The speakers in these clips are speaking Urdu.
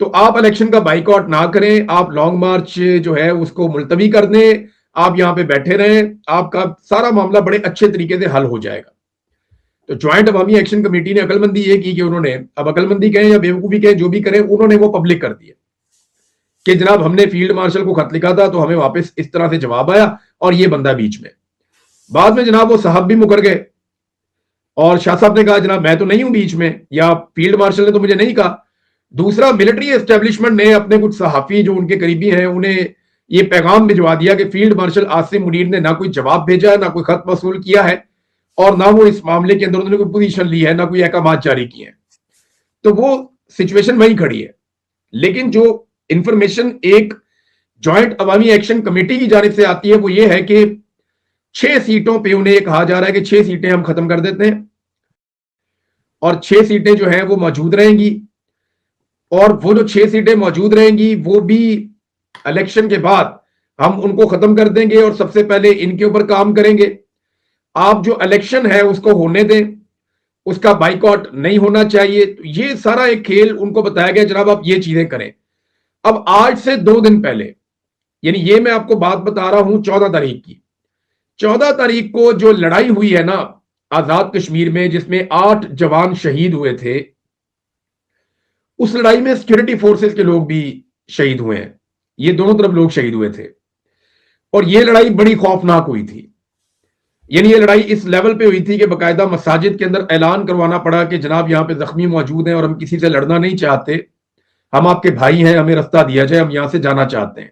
تو آپ الیکشن کا بائیکاٹ نہ کریں, آپ لانگ مارچ جو ہے اس کو ملتوی کر دیں, آپ یہاں پہ بیٹھے رہیں, آپ کا سارا معاملہ بڑے اچھے طریقے سے حل ہو جائے گا. تو جوائنٹ عوامی ایکشن کمیٹی نے عقل مندی یہ کی کہ انہوں نے, اب عقل مندی کہیں یا بیوقوفی کہیں, جو بھی کریں, انہوں نے وہ پبلک کر دیا کہ جناب ہم نے فیلڈ مارشل کو خط لکھا تھا تو ہمیں واپس اس طرح سے جواب آیا اور یہ بندہ بیچ میں. بعد میں جناب وہ صاحب بھی مکر گئے اور شاہ صاحب نے کہا جناب میں تو نہیں ہوں بیچ میں, یا فیلڈ مارشل نے تو مجھے نہیں کہا. دوسرا, ملٹری اسٹیبلشمنٹ نے اپنے کچھ صحافی جو ان کے قریبی ہیں انہیں یہ پیغام بھجوا دیا کہ فیلڈ مارشل عاصم منیر نے نہ کوئی جواب بھیجا ہے, نہ کوئی خط موصول کیا ہے, اور نہ وہ اس معاملے کے اندر انہوں نے کوئی پوزیشن لی ہے, نہ کوئی احکامات جاری کیے ہیں. تو وہ سچویشن وہیں کھڑی ہے. لیکن جو انفارمیشن ایک جوائنٹ عوامی ایکشن کمیٹی کی جانب سے آتی ہے وہ یہ ہے کہ 6 سیٹوں پہ انہیں یہ کہا جا رہا ہے کہ 6 سیٹیں ہم ختم کر دیتے ہیں اور 6 سیٹیں جو ہیں وہ موجود رہیں گی, اور وہ جو 6 سیٹیں موجود رہیں گی وہ بھی الیکشن کے بعد ہم ان کو ختم کر دیں گے اور سب سے پہلے ان کے اوپر کام کریں گے. آپ جو الیکشن ہے اس کو ہونے دیں, اس کا بائیکاٹ نہیں ہونا چاہیے. تو یہ سارا ایک کھیل ان کو بتایا گیا جناب آپ یہ چیزیں کریں. اب آج سے 2 دن پہلے, یعنی یہ میں آپ کو بات بتا رہا ہوں 14 تاریخ کی, 14 تاریخ کو جو لڑائی ہوئی ہے نا آزاد کشمیر میں جس میں 8 جوان شہید ہوئے تھے, اس لڑائی میں سیکورٹی فورسز کے لوگ بھی شہید ہوئے ہیں. یہ دونوں طرف لوگ شہید ہوئے تھے اور یہ لڑائی بڑی خوفناک ہوئی تھی. یعنی یہ لڑائی اس لیول پہ ہوئی تھی کہ باقاعدہ مساجد کے اندر اعلان کروانا پڑا کہ جناب یہاں پہ زخمی موجود ہیں اور ہم کسی سے لڑنا نہیں چاہتے, ہم آپ کے بھائی ہیں, ہمیں رستہ دیا جائے, ہم یہاں سے جانا چاہتے ہیں.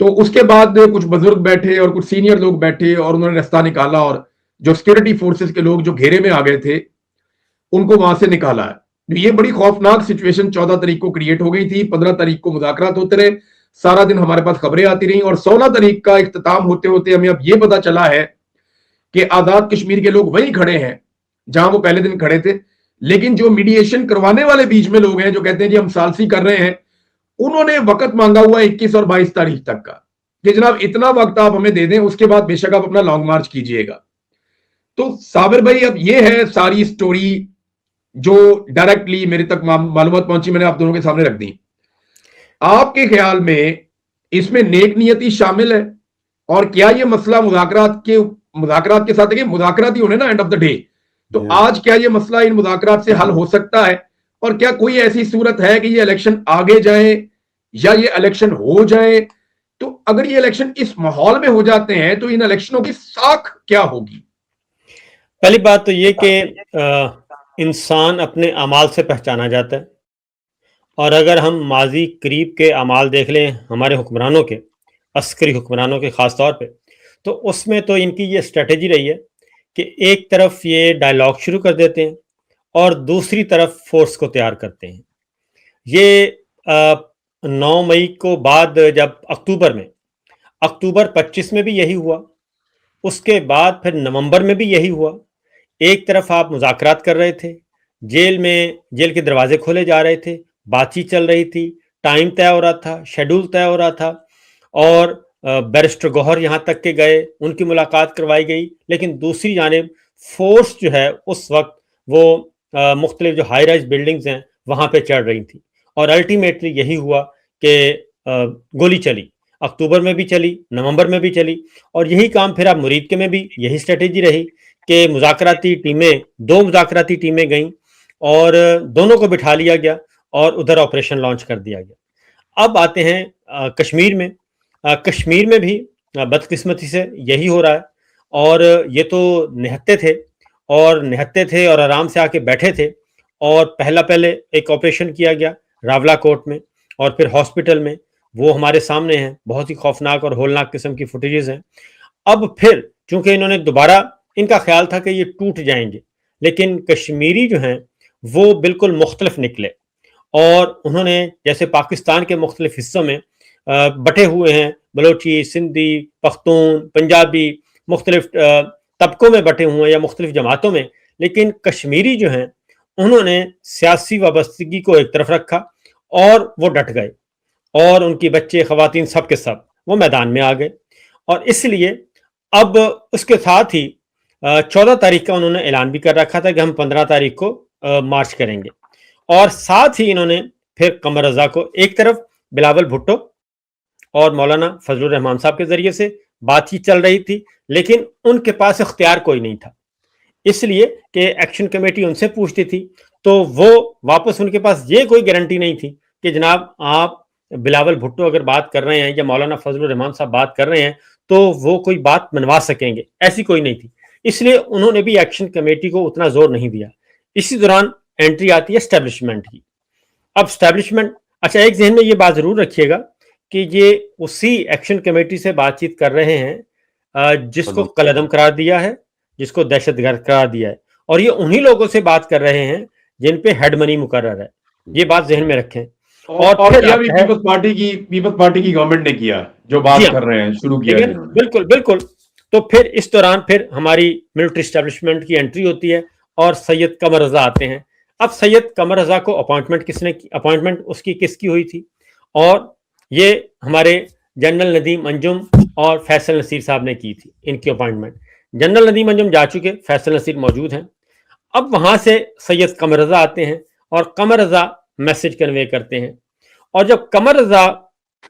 تو اس کے بعد کچھ بزرگ بیٹھے اور کچھ سینئر لوگ بیٹھے اور انہوں نے رستہ نکالا, اور جو سیکورٹی فورسز کے لوگ جو گھیرے میں آ گئے تھے ان کو وہاں سے نکالا ہے. یہ بڑی خوفناک سچویشن 14 تاریخ کو کریٹ ہو گئی تھی. 15 تاریخ کو مذاکرات ہوتے رہے, سارا دن ہمارے پاس خبریں آتی رہیں, اور 16 تاریخ کا اختتام ہوتے ہوتے ہمیں اب یہ پتا چلا ہے کہ آزاد کشمیر کے لوگ وہیں کھڑے ہیں جہاں وہ پہلے دن کھڑے تھے. لیکن جو میڈیشن کروانے والے بیچ میں لوگ ہیں جو کہتے ہیں کہ ہم ثالثی کر رہے ہیں, انہوں نے وقت مانگا ہوا 21 اور 22 تاریخ تک کا کہ جناب اتنا وقت آپ ہمیں دے دیں, اس کے بعد بے شک آپ اپنا لانگ مارچ کیجئے گا. تو صابر بھائی اب یہ ہے ساری سٹوری جو ڈائریکٹلی میرے تک معلومات پہنچی, میں نے آپ دونوں کے سامنے رکھ دی. آپ کے خیال میں اس میں نیک نیتی شامل ہے, اور کیا یہ مسئلہ مذاکرات کے ساتھ, مذاکرات ہی ہونے نا اینڈ آف دا ڈے, تو آج کیا یہ مسئلہ ان مذاکرات سے حل ہو سکتا ہے, اور کیا کوئی ایسی صورت ہے کہ یہ الیکشن آگے جائیں یا یہ الیکشن ہو جائیں؟ تو اگر یہ الیکشن اس ماحول میں ہو جاتے ہیں تو ان الیکشنوں کی ساکھ کیا ہوگی؟ پہلی بات تو یہ کہ انسان اپنے اعمال سے پہچانا جاتا ہے, اور اگر ہم ماضی قریب کے اعمال دیکھ لیں ہمارے حکمرانوں کے, عسکری حکمرانوں کے خاص طور پہ, تو اس میں تو ان کی یہ اسٹریٹجی رہی ہے کہ ایک طرف یہ ڈائلاگ شروع کر دیتے ہیں اور دوسری طرف فورس کو تیار کرتے ہیں. یہ 9 مئی کو بعد جب اکتوبر 25 میں بھی یہی ہوا, اس کے بعد پھر نومبر میں بھی یہی ہوا. ایک طرف آپ مذاکرات کر رہے تھے, جیل کے دروازے کھولے جا رہے تھے, بات چیت چل رہی تھی, ٹائم طے ہو رہا تھا, شیڈول طے ہو رہا تھا, اور بیرسٹر گوہر یہاں تک کے گئے, ان کی ملاقات کروائی گئی. لیکن دوسری جانب فورس جو ہے اس وقت وہ مختلف جو ہائی رائز بلڈنگز ہیں وہاں پہ چڑھ رہی تھی, اور الٹیمیٹلی یہی ہوا کہ گولی چلی. اکتوبر میں بھی چلی, نومبر میں بھی چلی, اور یہی کام پھر اب مرید کے میں بھی یہی اسٹریٹجی رہی کہ دو مذاکراتی ٹیمیں گئیں اور دونوں کو بٹھا لیا گیا اور ادھر آپریشن لانچ کر دیا گیا. اب آتے ہیں کشمیر میں. کشمیر میں بھی بدقسمتی سے یہی ہو رہا ہے, اور یہ تو نہتے تھے اور آرام سے آ کے بیٹھے تھے, اور پہلے ایک آپریشن کیا گیا راولا کوٹ میں اور پھر ہاسپٹل میں. وہ ہمارے سامنے ہیں, بہت ہی خوفناک اور ہولناک قسم کی فوٹیجز ہیں. اب پھر چونکہ انہوں نے دوبارہ, ان کا خیال تھا کہ یہ ٹوٹ جائیں گے, لیکن کشمیری جو ہیں وہ بالکل مختلف نکلے, اور انہوں نے جیسے پاکستان کے مختلف حصوں میں بٹے ہوئے ہیں, بلوچی, سندھی, پختون, پنجابی, مختلف طبقوں میں بٹے ہوئے ہیں یا مختلف جماعتوں میں, لیکن کشمیری جو ہیں انہوں نے سیاسی وابستگی کو ایک طرف رکھا اور وہ ڈٹ گئے, اور ان کی بچے, خواتین, سب کے سب وہ میدان میں آ گئے. اور اس لیے اب اس کے ساتھ ہی 14 تاریخ کا انہوں نے اعلان بھی کر رکھا تھا کہ ہم 15 تاریخ کو مارچ کریں گے, اور ساتھ ہی انہوں نے پھر قمر رضا کو ایک طرف بلاول بھٹو اور مولانا فضل الرحمان صاحب کے ذریعے سے بات چیت چل رہی تھی، لیکن ان کے پاس اختیار کوئی نہیں تھا، اس لیے کہ ایکشن کمیٹی ان سے پوچھتی تھی تو وہ واپس ان کے پاس یہ کوئی گارنٹی نہیں تھی کہ جناب آپ بلاول بھٹو اگر بات کر رہے ہیں یا مولانا فضل الرحمان صاحب بات کر رہے ہیں تو وہ کوئی بات منوا سکیں گے، ایسی کوئی نہیں تھی، اس لیے انہوں نے بھی ایکشن کمیٹی کو اتنا زور نہیں دیا۔ اسی دوران انٹری آتی ہے اسٹیبلشمنٹ کی۔ اب اسٹیبلشمنٹ، اچھا ایک ذہن میں یہ بات ضرور رکھیے گا کہ یہ اسی ایکشن کمیٹی سے بات چیت کر رہے ہیں جس کو قلعدم قرار دیا ہے، جس کو دہشت گرد قرار دیا ہے، اور یہ انہی لوگوں سے بات کر رہے ہیں جن پہ ہیڈ منی مقرر ہے، یہ بات ذہن میں رکھیں۔ اور کیا بھی پیپلز پارٹی کی گورنمنٹ نے کیا، جو بات کر رہے ہیں شروع کیا جنہوں نے۔ بالکل بالکل۔ تو پھر اس دوران پھر ہماری ملٹری اسٹیبلشمنٹ کی انٹری ہوتی ہے اور سید قمر رضا آتے ہیں۔ اب سید قمر رضا کو اپوائنٹمنٹ اس کی کس کی ہوئی تھی؟ اور یہ ہمارے جنرل ندیم انجم اور فیصل نصیر صاحب نے کی تھی ان کی اپوائنٹمنٹ۔ جنرل ندیم انجم جا چکے، فیصل نصیر موجود ہیں۔ اب وہاں سے سید قمر رضا آتے ہیں اور قمر رضا میسج کنوے کرتے ہیں، اور جب قمر رضا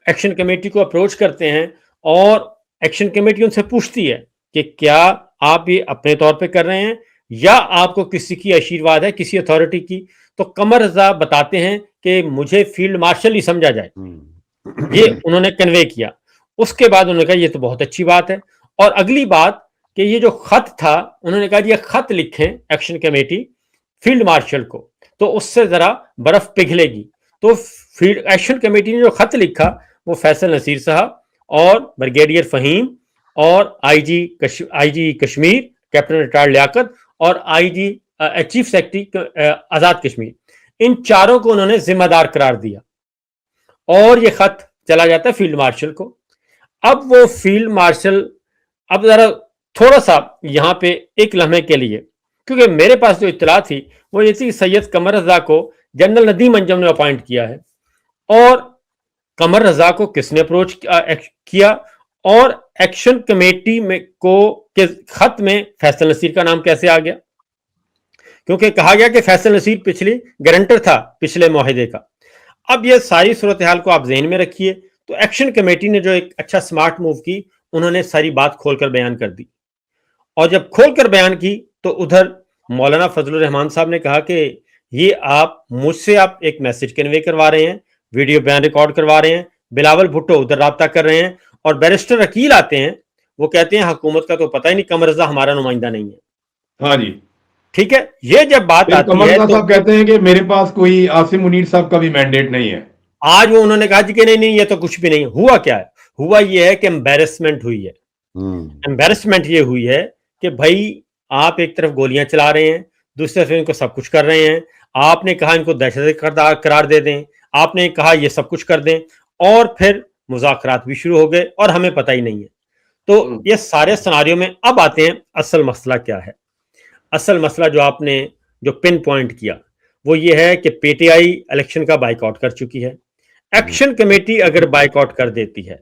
ایکشن کمیٹی کو اپروچ کرتے ہیں اور ایکشن کمیٹی ان سے پوچھتی ہے کہ کیا آپ یہ اپنے طور پہ کر رہے ہیں یا آپ کو کسی کی آشیرواد ہے، کسی اتھارٹی کی، تو قمر رضا بتاتے ہیں کہ مجھے فیلڈ مارشل ہی سمجھا جائے، یہ انہوں نے کنوے کیا۔ اس کے بعد انہوں نے کہا یہ تو بہت اچھی بات ہے، اور اگلی بات کہ یہ جو خط تھا انہوں نے کہا یہ خط لکھیں ایکشن کمیٹی فیلڈ مارشل کو تو اس سے ذرا برف پگھلے گی۔ تو ایکشن کمیٹی نے جو خط لکھا وہ فیصل نصیر صاحب اور بریگیڈیئر فہیم اور آئی جی کشمیر کیپٹن ریٹائرڈ لیاقت اور آئی جی چیف سیکرٹری آزاد کشمیر، ان چاروں کو انہوں نے ذمہ دار قرار دیا، اور یہ خط چلا جاتا ہے فیلڈ مارشل کو۔ اب وہ فیلڈ مارشل، اب ذرا تھوڑا سا یہاں پہ ایک لمحے کے لیے، کیونکہ میرے پاس جو اطلاع تھی وہ یہ تھی کہ سید قمر رضا کو جنرل ندیم انجم نے اپوائنٹ کیا ہے، اور قمر رضا کو کس نے اپروچ کیا، اور ایکشن کمیٹی میں کو کے خط میں فیصل نصیر کا نام کیسے آ گیا؟ کیونکہ کہا گیا کہ فیصل نصیر پچھلی گارنٹر تھا پچھلے معاہدے کا۔ اب یہ ساری صورتحال کو آپ ذہن میں رکھیے، تو ایکشن کمیٹی نے جو ایک اچھا سمارٹ موو کی، انہوں نے ساری بات کھول کر بیان کر دی، اور جب کھول کر بیان کی تو ادھر مولانا فضل الرحمان صاحب نے کہا کہ یہ آپ مجھ سے آپ ایک میسج کنوے کروا رہے ہیں، ویڈیو بیان ریکارڈ کروا رہے ہیں، بلاول بھٹو ادھر رابطہ کر رہے ہیں، اور بیرسٹر وکیل آتے ہیں، وہ کہتے ہیں حکومت کا تو پتہ ہی نہیں، قمر رضا ہمارا نمائندہ نہیں ہے۔ ہاں جی ٹھیک ہے، یہ جب بات آتی قمر ہے رضا تو صاحب کہتے ہیں کہ میرے پاس کوئی عاصم منیر صاحب کا بھی مینڈیٹ نہیں ہے۔ آج وہ انہوں نے کہا جی کہ نہیں یہ تو کچھ بھی نہیں ہوا۔ کیا ہے ہوا؟ یہ ہے کہ امبیرسمنٹ ہوئی ہے۔ امبیرسمنٹ یہ ہوئی ہے کہ بھائی آپ ایک طرف گولیاں چلا رہے ہیں، دوسری طرف ان کو سب کچھ کر رہے ہیں، آپ نے کہا ان کو دہشت گرد قرار دے دیں، آپ نے کہا یہ سب کچھ کر دیں، اور پھر مذاکرات بھی شروع ہو گئے اور ہمیں پتہ ہی نہیں ہے۔ تو یہ سارے سناریوں میں اب آتے ہیں اصل مسئلہ کیا ہے۔ اصل مسئلہ جو آپ نے جو پن پوائنٹ کیا وہ یہ ہے کہ پی ٹی آئی الیکشن کا بائیک آؤٹ کر چکی ہے۔ ایکشن کمیٹی اگر بائیک آؤٹ کر دیتی ہے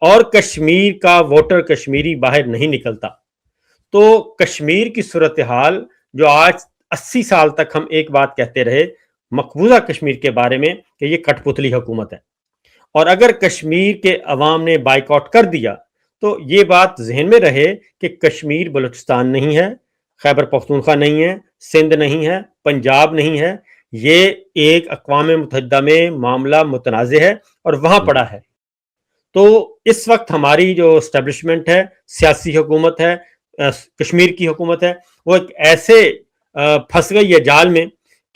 اور کشمیر کا ووٹر کشمیری باہر نہیں نکلتا تو کشمیر کی صورتحال جو آج 80 سال تک ہم ایک بات کہتے رہے مقبوضہ کشمیر کے بارے میں کہ یہ کٹ پتلی حکومت ہے، اور اگر کشمیر کے عوام نے بائیک آؤٹ کر دیا تو یہ بات ذہن میں رہے کہ کشمیر بلوچستان نہیں ہے، خیبر پختونخوا نہیں ہے، سندھ نہیں ہے، پنجاب نہیں ہے، یہ ایک اقوام متحدہ میں معاملہ متنازع ہے اور وہاں پڑا ہے۔ تو اس وقت ہماری جو اسٹیبلشمنٹ ہے، سیاسی حکومت ہے، کشمیر کی حکومت ہے، وہ ایک ایسے پھنس گئی ہے جال میں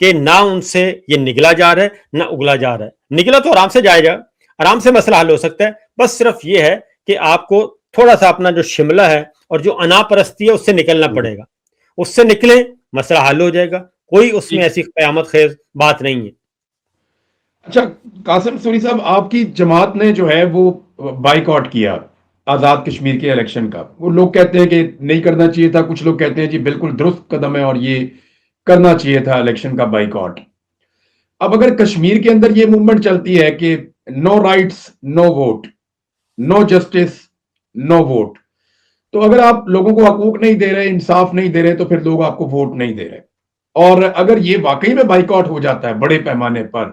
کہ نہ ان سے یہ نگلا جا رہا ہے نہ اگلا جا رہا ہے۔ نگلا تو آرام سے جائے گا، آرام سے مسئلہ حل ہو سکتا ہے، بس صرف یہ ہے کہ آپ کو تھوڑا سا اپنا جو شملہ ہے اور جو انا پرستی ہے اس سے نکلنا پڑے گا، اس سے نکلیں مسئلہ حل ہو جائے گا، کوئی اس میں ایسی قیامت خیز بات نہیں ہے۔ اچھا قاسم سوری صاحب، آپ کی جماعت نے جو ہے وہ بائیک آؤٹ کیا آزاد کشمیر کے الیکشن کا، وہ لوگ کہتے ہیں کہ نہیں کرنا چاہیے تھا، کچھ لوگ کہتے ہیں جی بالکل درست قدم ہے اور یہ کرنا چاہیے تھا الیکشن کا بائیک آؤٹ۔ اب اگر کشمیر کے اندر یہ موومنٹ چلتی ہے کہ نو رائٹس نو ووٹ، نو جسٹس نو ووٹ، تو اگر آپ لوگوں کو حقوق نہیں دے رہے، انصاف نہیں دے رہے، تو پھر لوگ آپ کو ووٹ نہیں دے رہے۔ اور اگر یہ واقعی میں بائیک آؤٹ ہو جاتا ہے بڑے پیمانے پر،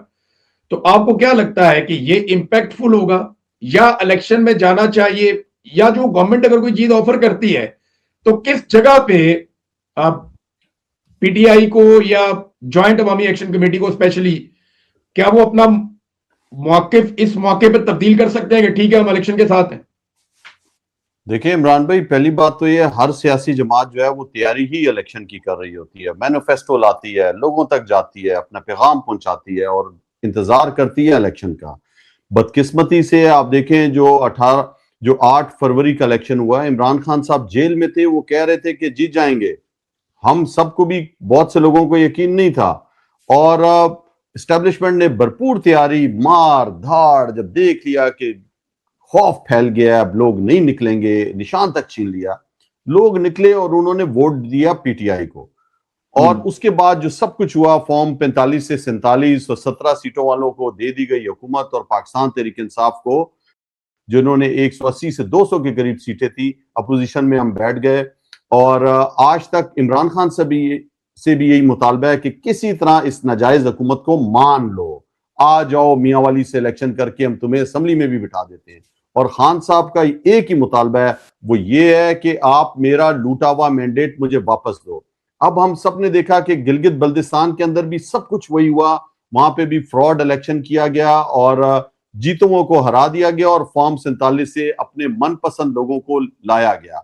تو آپ کو کیا لگتا ہے کہ یہ امپیکٹ فل ہوگا یا الیکشن میں جانا چاہیے، یا جو گورنمنٹ اگر کوئی چیز آفر کرتی ہے تو کس جگہ پہ پی ٹی آئی کو یا جوائنٹ عوامی ایکشن کمیٹی کو اسپیشلی، کیا وہ اپنا موقف اس موقع پہ تبدیل کر سکتے ہیں کہ ٹھیک ہے ہم الیکشن کے ساتھ ہیں؟ دیکھیں عمران بھائی، پہلی بات تو یہ ہر سیاسی جماعت جو ہے وہ تیاری ہی الیکشن کی کر رہی ہوتی ہے، مینیفیسٹو لاتی ہے، لوگوں تک جاتی ہے، اپنا پیغام پہنچاتی ہے اور انتظار کرتی ہے الیکشن کا۔ بدقسمتی سے آپ دیکھیں جو 8 فروری کا الیکشن ہوا، عمران خان صاحب جیل میں تھے، وہ کہہ رہے تھے کہ جیت جائیں گے، ہم سب کو بھی، بہت سے لوگوں کو یقین نہیں تھا، اور اسٹیبلشمنٹ نے بھرپور تیاری، مار دھاڑ، جب دیکھ لیا کہ خوف پھیل گیا، اب لوگ نہیں نکلیں گے، نشان تک چھین لیا، لوگ نکلے اور انہوں نے ووٹ دیا پی ٹی آئی کو۔ اور اس کے بعد جو سب کچھ ہوا، فارم 45 سے 47 اور 17 سیٹوں والوں کو دے دی گئی حکومت، اور پاکستان تحریک انصاف کو، جنہوں نے 180 سے 200 کے قریب سیٹیں تھی، اپوزیشن میں ہم بیٹھ گئے۔ اور آج تک عمران خان سے بھی یہی مطالبہ ہے کہ کسی طرح اس ناجائز حکومت کو مان لو، آ جاؤ میاں والی سے الیکشن کر کے ہم تمہیں اسمبلی میں بھی بٹھا دیتے ہیں۔ اور خان صاحب کا ایک ہی مطالبہ ہے، وہ یہ ہے کہ آپ میرا لوٹا ہوا مینڈیٹ مجھے واپس دو۔ اب ہم سب نے دیکھا کہ گلگت بلتستان کے اندر بھی سب کچھ وہی ہوا، وہاں پہ بھی فراڈ الیکشن کیا گیا اور جیتوں کو ہرا دیا گیا، اور فارم 47 سے اپنے من پسند لوگوں کو لایا گیا۔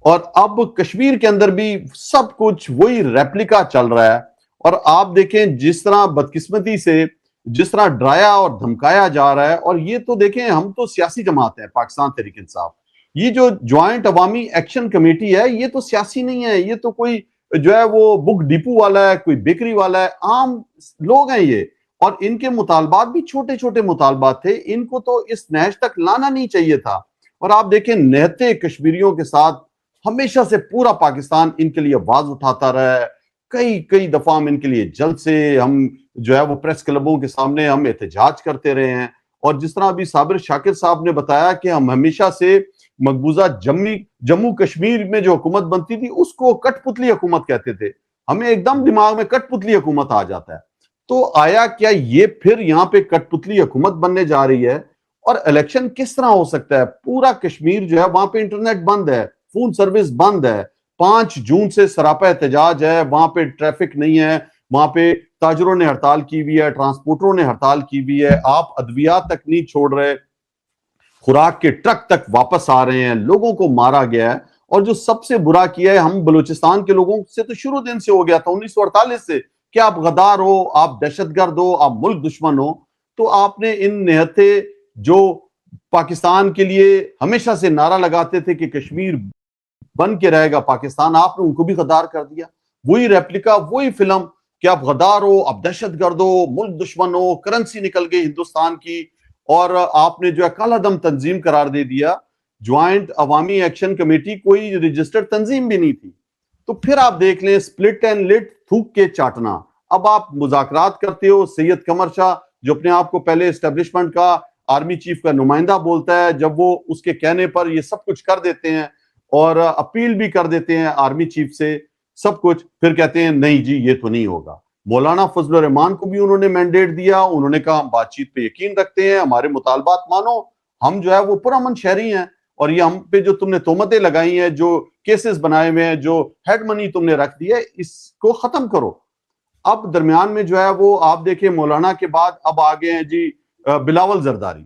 اور اب کشمیر کے اندر بھی سب کچھ وہی ریپلیکا چل رہا ہے۔ اور آپ دیکھیں جس طرح بدقسمتی سے جس طرح ڈرایا اور دھمکایا جا رہا ہے، اور یہ تو دیکھیں ہم تو سیاسی جماعت ہے پاکستان تحریک انصاف، یہ جو جوائنٹ عوامی ایکشن کمیٹی ہے یہ تو سیاسی نہیں ہے، یہ تو کوئی جو ہے وہ بک ڈپو والا ہے، کوئی بیکری والا ہے، عام لوگ ہیں یہ، اور ان کے مطالبات بھی چھوٹے چھوٹے مطالبات تھے، ان کو تو اس نہج تک لانا نہیں چاہیے تھا۔ اور آپ دیکھیں نہتے کشمیریوں کے ساتھ ہمیشہ سے پورا پاکستان ان کے لیے آواز اٹھاتا رہا ہے، کئی دفعہ ہم ان کے لیے جلد سے ہم جو ہے وہ پریس کلبوں کے سامنے ہم احتجاج کرتے رہے ہیں۔ اور جس طرح ابھی صابر شاکر صاحب نے بتایا کہ ہم ہمیشہ سے مقبوضہ جموں کشمیر میں جو حکومت بنتی تھی اس کو کٹ پتلی حکومت کہتے تھے، ہمیں ایک دم دماغ میں کٹ پتلی حکومت آ جاتا ہے۔ تو آیا کیا یہ پھر یہاں پہ کٹ پتلی حکومت بننے جا رہی ہے؟ اور الیکشن کس طرح ہو سکتا ہے؟ پورا کشمیر جو ہے وہاں پہ انٹرنیٹ بند ہے، فون سروس بند ہے، 5 جون سے سراپا احتجاج ہے، وہاں پہ ٹریفک نہیں ہے، وہاں پہ تاجروں نے ہڑتال کی ہوئی ہے، ٹرانسپورٹروں نے ہڑتال کی ہوئی ہے، آپ ادویات تک نہیں چھوڑ رہے، خوراک کے ٹرک تک واپس آ رہے ہیں، لوگوں کو مارا گیا ہے۔ اور جو سب سے برا کیا ہے، ہم بلوچستان کے لوگوں سے تو شروع دن سے ہو گیا تھا 1948 سے کہ آپ غدار ہو، آپ دہشت گرد ہو، آپ ملک دشمن ہو۔ تو آپ نے ان نہتے جو پاکستان کے لیے ہمیشہ سے نعرہ لگاتے تھے کہ کشمیر بن کے رہے گا پاکستان، آپ نے ان کو بھی غدار کر دیا۔ وہی ریپلیکا، وہی فلم کہ آپ غدار ہو، آپ دہشت گرد ہو، ملک دشمن ہو، کرنسی نکل گئی ہندوستان کی، اور آپ نے جو ہے کالا دم تنظیم قرار دے دیا۔ جوائنٹ عوامی ایکشن کمیٹی کوئی رجسٹرڈ تنظیم بھی نہیں تھی۔ تو پھر آپ دیکھ لیں سپلٹ اینڈ لٹ، تھوک کے چاٹنا۔ اب آپ مذاکرات کرتے ہو، سید قمر شاہ جو اپنے آپ کو پہلے اسٹیبلشمنٹ کا آرمی چیف کا نمائندہ بولتا ہے، جب وہ اس کے کہنے پر یہ سب کچھ کر دیتے ہیں اور اپیل بھی کر دیتے ہیں آرمی چیف سے سب کچھ، پھر کہتے ہیں نہیں جی یہ تو نہیں ہوگا۔ مولانا فضل الرحمان کو بھی انہوں نے مینڈیٹ دیا، انہوں نے کہا ہم بات چیت پہ یقین رکھتے ہیں، ہمارے مطالبات مانو، ہم جو ہے وہ پرامن شہری ہیں، اور یہ ہم پہ جو تم نے تہمتیں لگائی ہیں، جو کیسز بنائے ہوئے ہیں، جو ہیڈ منی تم نے رکھ دی ہے، اس کو ختم کرو۔ اب درمیان میں جو ہے وہ آپ دیکھیں مولانا کے بعد اب آگے ہیں جی بلاول زرداری۔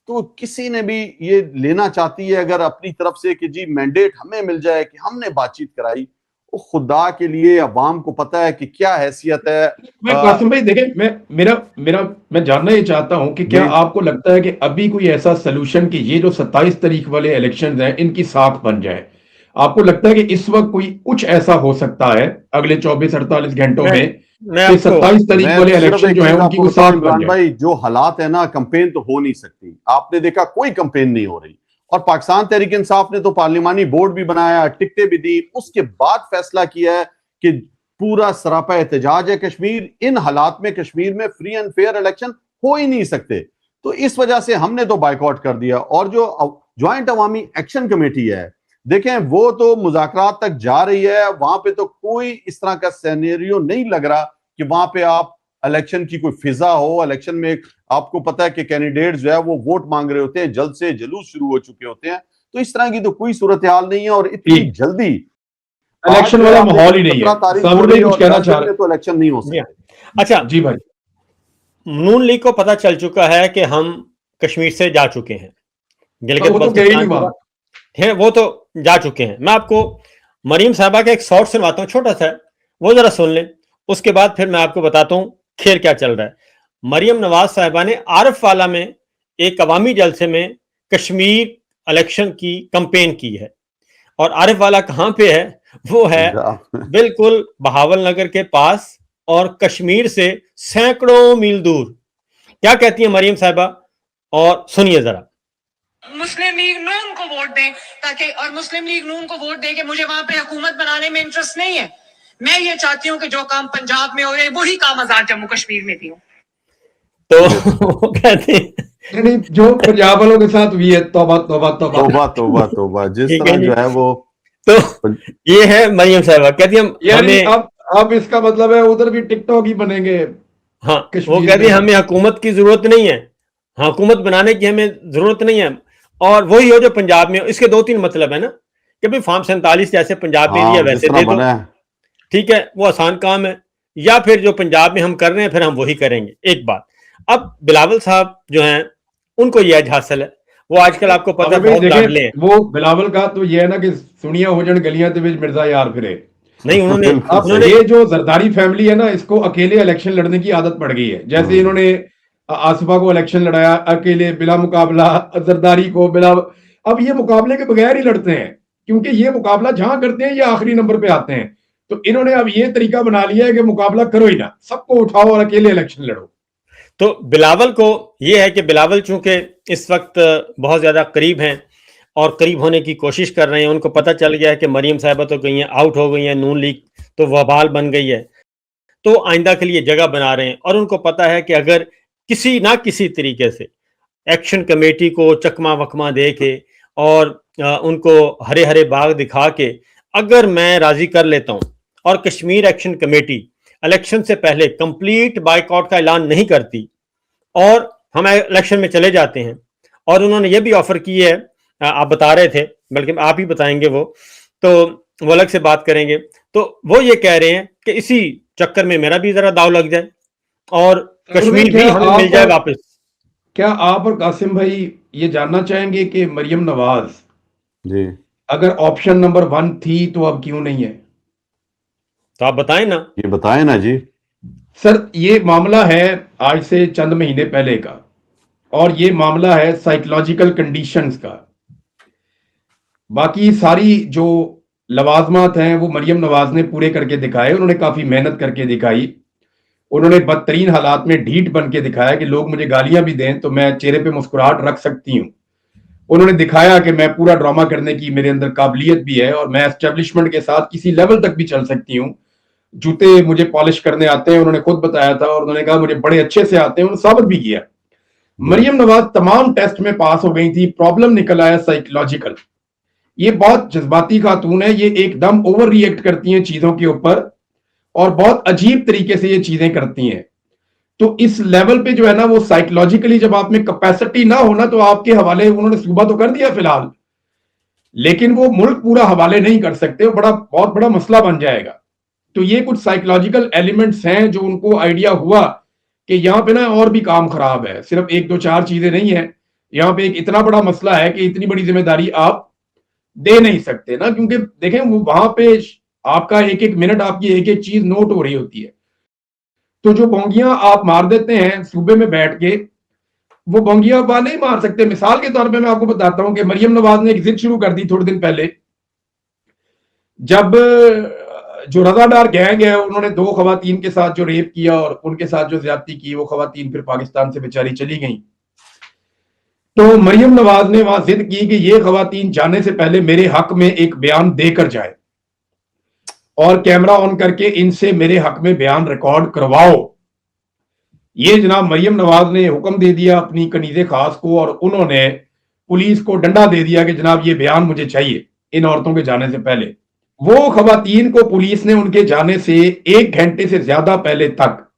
تو کسی نے بھی یہ لینا چاہتی ہے اگر اپنی طرف سے کہ جی مینڈیٹ ہمیں مل جائے کہ ہم نے بات چیت کرائی، وہ خدا کے لیے عوام کو پتہ ہے کہ کیا حیثیت ہے۔ میں قاسم بھائی دیکھیں، میں جاننا یہ چاہتا ہوں کہ کیا آپ کو لگتا ہے کہ ابھی کوئی ایسا سلوشن کہ یہ جو 27 تاریخ والے الیکشنز ہیں ان کی ساکھ بن جائے؟ آپ کو لگتا ہے کہ اس وقت کوئی کچھ ایسا ہو سکتا ہے اگلے 24-48 گھنٹوں میں کہ 27 تاریخ والے الیکشن جو ہیں ان کی کوئی ساکھ بن جائے؟ بھائی جو حالات ہیں نا، کمپین تو ہو نہیں سکتی، آپ نے دیکھا کوئی کمپین نہیں ہو رہی، اور پاکستان تحریک انصاف نے تو پارلیمانی بورڈ بھی بنایا، ٹکٹیں بھی دی، اس کے بعد فیصلہ کیا ہے کہ پورا سراپا احتجاج ہے کشمیر، ان حالات میں کشمیر میں فری اینڈ فیئر الیکشن ہو ہی نہیں سکتے۔ تو اس وجہ سے ہم نے تو بائیکاٹ کر دیا۔ اور جو جوائنٹ عوامی ایکشن کمیٹی ہے، دیکھیں وہ تو مذاکرات تک جا رہی ہے، وہاں پہ تو کوئی اس طرح کا سینیریو نہیں لگ رہا کہ وہاں پہ آپ الیکشن کی کوئی فضا ہو, الیکشن میں آپ کو پتا ہے کہ کینڈیڈیٹ جو ہے وہ ووٹ مانگ رہے ہوتے ہیں, جلد سے جلوس شروع ہو چکے ہوتے ہیں, تو اس طرح کی تو کوئی صورتحال نہیں ہے. اور اتنی جلدی الیکشن والا ماحول ہی نہیں ہے. صابر بھائی کچھ کہنا چاہ رہے ہیں تو الیکشن نہیں ہو سکتا. اچھا جی بھائی, نون لیگ کو پتا چل چکا ہے کہ ہم کشمیر سے جا چکے ہیں, گلگت بلتستان وہ تو جا چکے ہیں. میں آپ کو مریم صاحبہ کا ایک شارٹ سنواتا ہوں, چھوٹا سا, وہ ذرا سن لیں, اس کے بعد پھر میں آپ کو بتاتا ہوں کھیل کیا چل رہا ہے. مریم نواز صاحبہ نے عارف والا میں ایک عوامی جلسے میں کشمیر الیکشن کی کمپین کی ہے, اور عارف والا کہاں پہ ہے؟ وہ ہے بالکل بہاول نگر کے پاس اور کشمیر سے سینکڑوں میل دور. کیا کہتی ہیں مریم صاحبہ, اور سنیے ذرا. مسلم لیگ نون کو ووٹ دیں تاکہ, اور مسلم لیگ نون کو ووٹ دے کہ مجھے وہاں پہ حکومت بنانے میں انٹرسٹ نہیں ہے, میں یہ چاہتی ہوں کہ جو کام پنجاب میں ہو رہے وہی کام آزاد جموں کشمیر میں بھی ہو. تو وہ کہتے ہیں جو پنجاب والوں کے ساتھ ہوئی ہے, توبہ توبہ توبہ توبہ توبہ, جس طرح جو ہے وہ. تو یہ ہے مریم صاحبہ کہتی ہیں اب اس کا مطلب ہے ادھر بھی ٹک ٹاک ہی بنیں گے. ہاں, وہ کہتی ہیں ہمیں حکومت کی ضرورت نہیں ہے, حکومت بنانے کی ہمیں ضرورت نہیں ہے, اور وہی ہو جو پنجاب میں. اس کے 2-3 مطلب ہے نا, کہ بھی فارم 47 جیسے پنجاب میں دیا ویسے دے دو, ٹھیک ہے, وہ آسان کام ہے, یا پھر جو پنجاب میں ہم کر رہے ہیں پھر ہم وہی کریں گے. ایک بات, اب بلاول صاحب جو ہیں ان کو یہ حاصل ہے, وہ آج کل آپ کو پتہ بہت لاڈلے ہیں. وہ بلاول کا تو یہ ہے نا کہ سنیا ہو جن گلیاں تے وچ مرزا یار پھرے. نہیں, انہوں نے یہ جو زرداری فیملی ہے نا, اس کو اکیلے الیکشن لڑنے کی عادت پڑ گئی ہے. جیسے انہوں نے آصفہ کو الیکشن لڑایا اکیلے بلا مقابلہ, زرداری کو بلا, اب یہ مقابلے کے بغیر ہی لڑتے ہیں, کیونکہ یہ مقابلہ جہاں کرتے ہیں یہ آخری نمبر پہ آتے ہیں. تو انہوں نے اب یہ طریقہ بنا لیا ہے کہ مقابلہ کرو ہی نہ, سب کو اٹھاؤ اور اکیلے الیکشن لڑو. تو بلاول کو یہ ہے کہ بلاول چونکہ اس وقت بہت زیادہ قریب ہیں اور قریب ہونے کی کوشش کر رہے ہیں, ان کو پتہ چل گیا ہے کہ مریم صاحبہ تو گئی ہیں, آؤٹ ہو گئی ہیں, نون لیگ تو وبال بن گئی ہے, تو آئندہ کے لیے جگہ بنا رہے ہیں. اور ان کو پتہ ہے کہ اگر کسی نہ کسی طریقے سے ایکشن کمیٹی کو چکما وکما دے کے اور ان کو ہرے ہرے باغ دکھا کے اگر میں راضی کر لیتا ہوں, اور کشمیر ایکشن کمیٹی الیکشن سے پہلے کمپلیٹ بائیک آؤٹ کا اعلان نہیں کرتی اور ہم الیکشن میں چلے جاتے ہیں, اور انہوں نے یہ بھی آفر کی ہے, آپ بتا رہے تھے, بلکہ آپ ہی بتائیں گے, وہ الگ سے بات کریں گے, تو وہ یہ کہہ رہے ہیں کہ اسی چکر میں میرا بھی ذرا داؤ لگ جائے اور کشمیر بھی ہمیں مل جائے واپس. کیا آپ اور قاسم بھائی یہ جاننا چاہیں گے کہ مریم نواز جی اگر آپشن نمبر 1 تھی تو اب کیوں نہیں ہے؟ تو آپ بتائیں نا. یہ بتائیں نا جی. سر, یہ معاملہ ہے آج سے چند مہینے پہلے کا, اور یہ معاملہ ہے سائیکولوجیکل کنڈیشنز کا. باقی ساری جو لوازمات ہیں وہ مریم نواز نے پورے کر کے دکھائے, انہوں نے کافی محنت کر کے دکھائی, انہوں نے بدترین حالات میں ڈھیٹ بن کے دکھایا کہ لوگ مجھے گالیاں بھی دیں تو میں چہرے پہ مسکراہٹ رکھ سکتی ہوں. انہوں نے دکھایا کہ میں پورا ڈرامہ کرنے کی میرے اندر قابلیت بھی ہے, اور میں اسٹیبلشمنٹ کے ساتھ کسی لیول تک بھی چل سکتی ہوں. جوتے مجھے پالش کرنے آتے ہیں, انہوں نے خود بتایا تھا, اور انہوں نے کہا مجھے بڑے اچھے سے آتے ہیں, انہوں نے ثابت بھی کیا. مریم نواز تمام ٹیسٹ میں پاس ہو گئی تھی, پرابلم نکل آیا سائیکولوجیکل. یہ بہت جذباتی خاتون ہے, یہ ایک دم اوور ری ایکٹ کرتی ہیں چیزوں کے اوپر, اور بہت عجیب طریقے سے یہ چیزیں کرتی ہیں. تو اس لیول پہ جو ہے نا وہ سائیکولوجیکلی جب آپ میں کیپیسٹی نہ ہونا تو آپ کے حوالے انہوں نے صوبہ تو کر دیا فی الحال, لیکن وہ ملک پورا حوالے نہیں کر سکتے, وہ بہت بڑا مسئلہ بن جائے گا. تو یہ کچھ سائیکولوجیکل ایلیمنٹس ہیں جو ان کو آئیڈیا ہوا کہ یہاں پہ نا اور بھی کام خراب ہے, صرف 1-2-4 چیزیں نہیں ہیں, یہاں پہ ایک اتنا بڑا مسئلہ ہے کہ اتنی بڑی ذمہ داری آپ دے نہیں سکتے نا, کیونکہ دیکھیں وہاں پہ آپ کا ایک ایک منٹ آپ کی ایک ایک چیز نوٹ ہو رہی ہوتی ہے. تو جو بونگیاں آپ مار دیتے ہیں صوبے میں بیٹھ کے, وہ بونگیاں آپ نہیں مار سکتے. مثال کے طور پہ میں آپ کو بتاتا ہوں کہ مریم نواز نے ایک ضد شروع کر دی تھوڑے دن پہلے, جب جو رضا ڈار گینگ ہے انہوں نے 2 خواتین کے ساتھ جو ریپ کیا اور ان کے ساتھ جو زیادتی کی, وہ خواتین پھر پاکستان سے بیچاری چلی گئیں. تو مریم نواز نے وہاں ضد کی کہ یہ خواتین جانے سے پہلے میرے حق میں ایک بیان دے کر جائے, اور کیمرہ آن کر کے ان سے میرے حق میں بیان ریکارڈ کرواؤ. یہ جناب مریم نواز نے حکم دے دیا اپنی کنیز خاص کو, اور انہوں نے پولیس کو ڈنڈا دے دیا کہ جناب یہ بیان مجھے چاہیے ان عورتوں کے جانے سے پہلے. وہ خواتین کو پولیس نے ان کے جانے سے 1 گھنٹے سے زیادہ پہلے تک